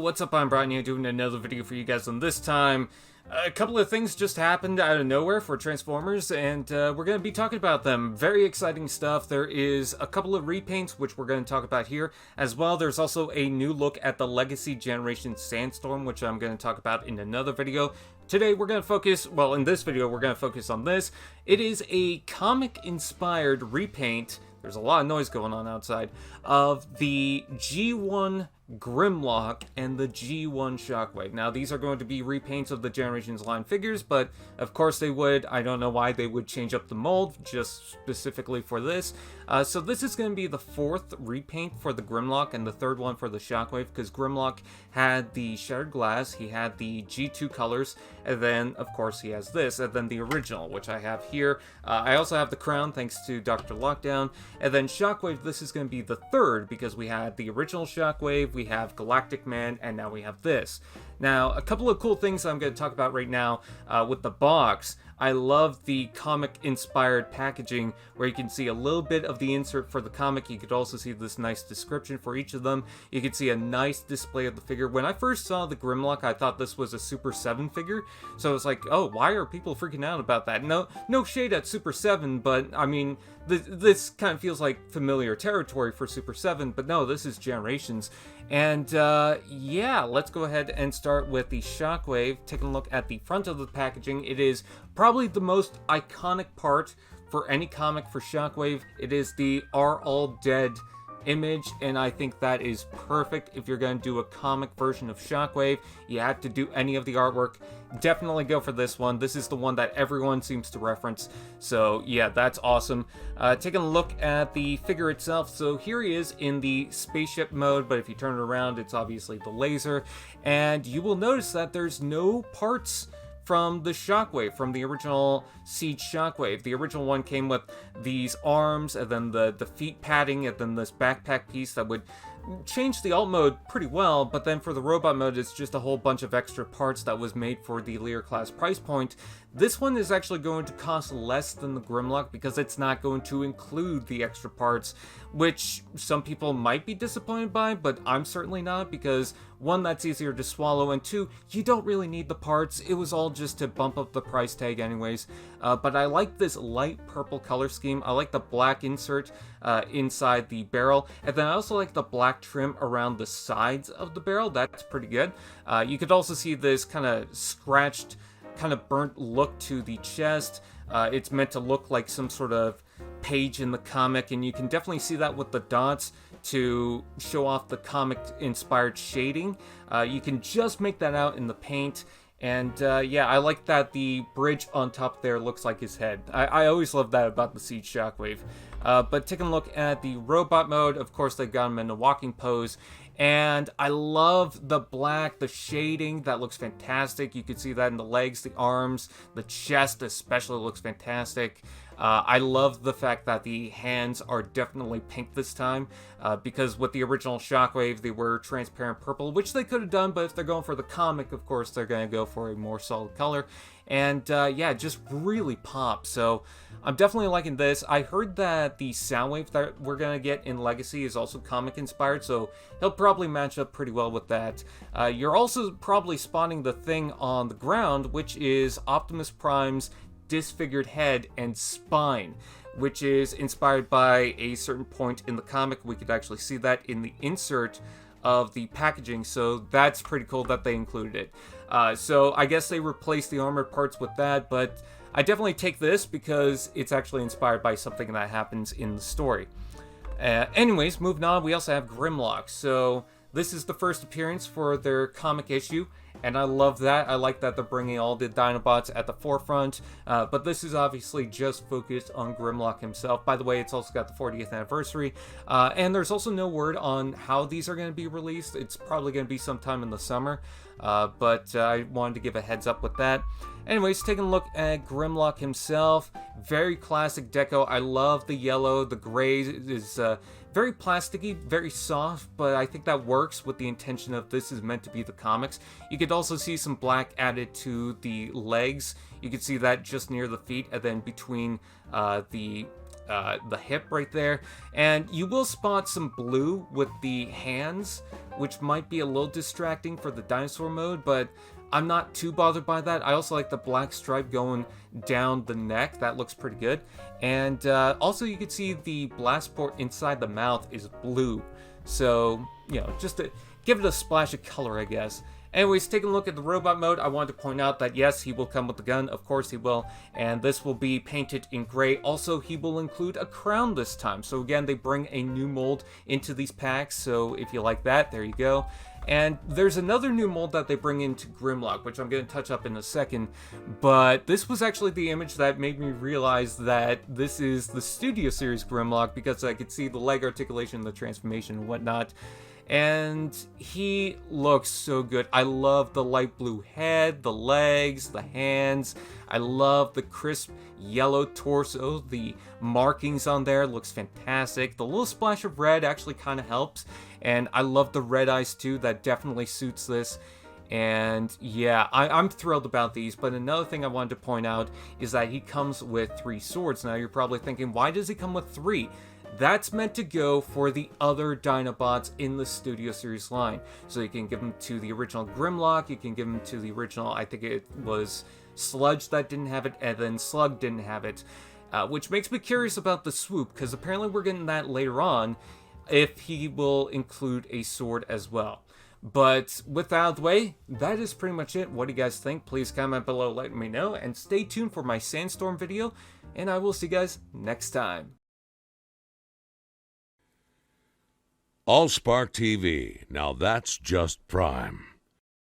what's up? I'm Brian here doing another video for you guys, and this time a couple of things just happened out of nowhere for Transformers, and we're going to be talking about them. Very exciting stuff. There is a couple of repaints, which we're going to talk about here as well. There's also a new look at the Legacy Generation Sandstorm, which I'm going to talk about in another video. Today we're going to focus, well, in this video we're going to focus on this. It is a comic-inspired repaint, there's a lot of noise going on outside, of the G1 Grimlock and the G1 Shockwave. Now, these are going to be repaints of the Generations line figures, but of course they would. I don't know why they would change up the mold just specifically for this. So this is going to be the fourth repaint for the Grimlock and the third one for the Shockwave, because Grimlock had the Shattered Glass, he had the G2 colors, and then of course he has this, and then the original, which I have here. I also have the crown thanks to Dr. Lockdown, and then Shockwave, this is going to be the third, because we had the original Shockwave, we have Galactic Man, and now we have this. Now, a couple of cool things I'm going to talk about right now with the box. I love the comic-inspired packaging, where you can see a little bit of the insert for the comic. You could also see this nice description for each of them. You can see a nice display of the figure. When I first saw the Grimlock, I thought this was a Super 7 figure, so I was like, oh, why are people freaking out about that? No shade at Super 7, but I mean, this kind of feels like familiar territory for Super 7, but no, this is Generations. And yeah, let's go ahead and start with the Shockwave. Taking a look at the front of the packaging, it is probably the most iconic part for any comic for Shockwave. It is the "Are All Dead" image, and I think that is perfect. If you're going to do a comic version of Shockwave, you have to do any of the artwork, definitely go for this one. This is the one that everyone seems to reference, so yeah, that's awesome. Taking a look at the figure itself, so here he is in the spaceship mode, but if you turn it around, it's obviously the laser, and you will notice that there's no parts from the Shockwave, from the original Siege Shockwave. The original one came with these arms, and then the feet padding, and then this backpack piece that would change the alt mode pretty well, but then for the robot mode, it's just a whole bunch of extra parts that was made for the Leader Class price point. This one is actually going to cost less than the Grimlock because it's not going to include the extra parts, which some people might be disappointed by, but I'm certainly not, because one, that's easier to swallow, and two, you don't really need the parts. It was all just to bump up the price tag anyways. But I like this light purple color scheme. I like the black insert inside the barrel, and then I also like the black trim around the sides of the barrel. That's pretty good. You could also see this kind of scratched, kind of burnt look to the chest. It's meant to look like some sort of page in the comic, and you can definitely see that with the dots to show off the comic-inspired shading. You can just make that out in the paint. And yeah, I like that the bridge on top there looks like his head. I always love that about the Siege Shockwave. But taking a look at the robot mode, of course they've got him in a walking pose. And I love the black, the shading, that looks fantastic. You can see that in the legs, the arms, the chest especially looks fantastic. I love the fact that the hands are definitely pink this time, because with the original Shockwave, they were transparent purple, which they could have done, but if they're going for the comic, of course, they're going to go for a more solid color. And yeah, just really pops. So I'm definitely liking this. I heard that the Soundwave that we're going to get in Legacy is also comic inspired, so he'll probably match up pretty well with that. You're also probably spotting the thing on the ground, which is Optimus Prime's disfigured head and spine, which is inspired by a certain point in the comic. We could actually see that in the insert of the packaging, so that's pretty cool that they included it. So I guess they replaced the armored parts with that, but I definitely take this because it's actually inspired by something that happens in the story. Anyways, moving on, we also have Grimlock. So this is the first appearance for their comic issue, and I love that. I like that they're bringing all the Dinobots at the forefront, but this is obviously just focused on Grimlock himself. By the way, it's also got the 40th anniversary, and there's also no word on how these are going to be released. It's probably going to be sometime in the summer, but I wanted to give a heads up with that. Anyways, taking a look at Grimlock himself, very classic deco. I love the yellow, the gray is very plasticky, very soft, but I think that works with the intention of this is meant to be the comics. You could also see some black added to the legs. You could see that just near the feet, and then between the the hip right there. And you will spot some blue with the hands, which might be a little distracting for the dinosaur mode, but I'm not too bothered by that. I also like the black stripe going down the neck. That looks pretty good. And also you can see the blast port inside the mouth is blue. So, you know, just to give it a splash of color, I guess. Anyways, taking a look at the robot mode, I wanted to point out that yes, he will come with the gun. Of course he will. And this will be painted in gray. Also, he will include a crown this time. So again, they bring a new mold into these packs. So if you like that, there you go. And there's another new mold that they bring into Grimlock, which I'm going to touch up in a second. But this was actually the image that made me realize that this is the Studio Series Grimlock, because I could see the leg articulation, the transformation and whatnot. And he looks so good. I love the light blue head, the legs, the hands. I love the crisp yellow torso. The markings on there looks fantastic. The little splash of red actually kind of helps. And I love the red eyes too. That definitely suits this. And yeah, I'm thrilled about these. But another thing I wanted to point out is that he comes with 3 swords. Now you're probably thinking, why does he come with 3? That's meant to go for the other Dinobots in the Studio Series line. So you can give them to the original Grimlock, you can give them to the original, I think it was Sludge that didn't have it, and then Slug didn't have it. Which makes me curious about the Swoop, because apparently we're getting that later on, if he will include a sword as well. But with that out of the way, that is pretty much it. What do you guys think? Please comment below, let me know, and stay tuned for my Sandstorm video, and I will see you guys next time. AllSpark TV, now that's just prime.